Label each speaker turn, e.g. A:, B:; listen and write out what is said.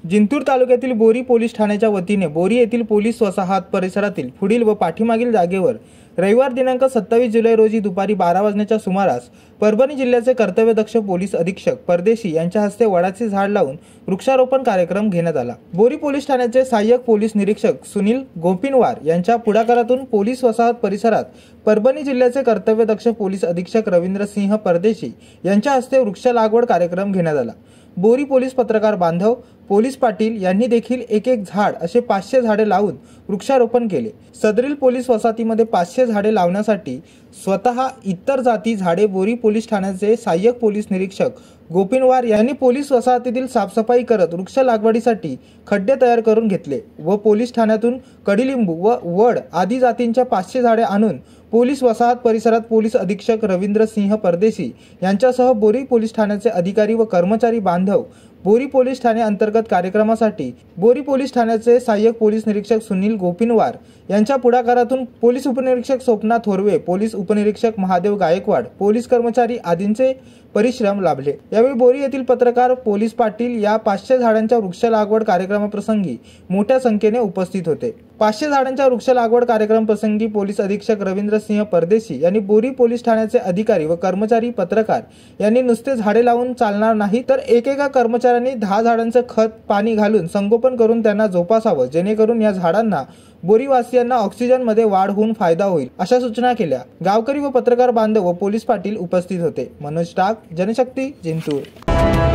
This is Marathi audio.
A: जिंतूर तालुक्यातील बोरी पोलीस ठाण्याच्या वतीने बोरी येथील पोलीस वसाहत परिसरातील पुढील व पाठीमागील जागेवर रविवार दिनांक 27 जुलै रोजी दुपारी 12 वाजण्याच्या सुमारास परभणी जिल्ह्याचे कर्तव्यदक्ष पोलीस अधीक्षक परदेशी यांच्या हस्ते वडाचे झाड लावून वृक्षारोपण कार्यक्रम घेण्यात आला। बोरी पोलीस ठाण्याचे सहाय्यक पोलीस निरीक्षक सुनील गोपिनवार यांच्या पुढाकारातून पोलीस वसाहत परिसरात परभणी जिल्ह्याचे कर्तव्यदक्ष पोलीस अधीक्षक रवींद्र सिंह परदेशी यांच्या हस्ते वृक्ष लागवड कार्यक्रम घेण्यात आला। बोरी पोलीस पत्रकार बांधव पोलीस पाटील यांनी देखील एक झाड असे 500 झाडे लावून वृक्षारोपण केले। सदरील पोलीस वसाहतीमध्ये 500 झाडे लावण्यासाठी स्वतः इतर जाती झाडे बोरी पोलीस ठाण्याचे सहाय्यक पोलीस निरीक्षक गोपिनवार यांनी पोलीस वसाहतीतील साफसफाई करत वृक्ष लागवडीसाठी खड्डे तयार करून घेतले व पोलीस ठाण्यातून कडीलिंबू व वड आदी जातींच्या 500 झाडे आणून पोलीस वसाहत परिसरात पोलीस अधीक्षक रवींद्र सिंह परदेशी यांच्यासह बोरी पोलीस ठाण्याचे अधिकारी व कर्मचारी बांधव बोरी पोलीस ठाणे अंतर्गत कार्यक्रमासाठी बोरी पोलीस ठाण्याचे सहाय्यक पोलीस निरीक्षक सुनील गोपिनवार यांच्या पुढाकारातून पोलीस उपनिरीक्षक स्वप्ना थोरवे, पोलीस उपनिरीक्षक महादेव गायकवाड, पोलीस कर्मचारी आदींचे परिश्रम लाभले। यावेळी बोरी येथील पत्रकार पोलीस पाटील या 500 झाडांच्या वृक्ष लागवड कार्यक्रमाप्रसंगी मोठ्या संख्येने उपस्थित होते। 500 झाडांच्या वृक्ष लागवड कार्यक्रम प्रसंगी पोलीस अधीक्षक रवींद्र सिंह परदेशी यांनी बोरी पोलीस ठाण्याचे अधिकारी व कर्मचारी पत्रकार यांनी नुसते झाडे लावून चालणार नाही तर एकेका कर्मचाऱ्यांनी 10 झाडांचे खत पाणी घालून संगोपन करून त्यांना जोपासावं, जेणेकरून या झाडांना बोरीवासियांना ऑक्सिजन मध्ये वाढ होऊन फायदा होईल अशा सूचना केल्या। गावकरी व पत्रकार बांधव व पोलीस पाटील उपस्थित होते। मनोज टाक, जनशक्ती, जिंतूर।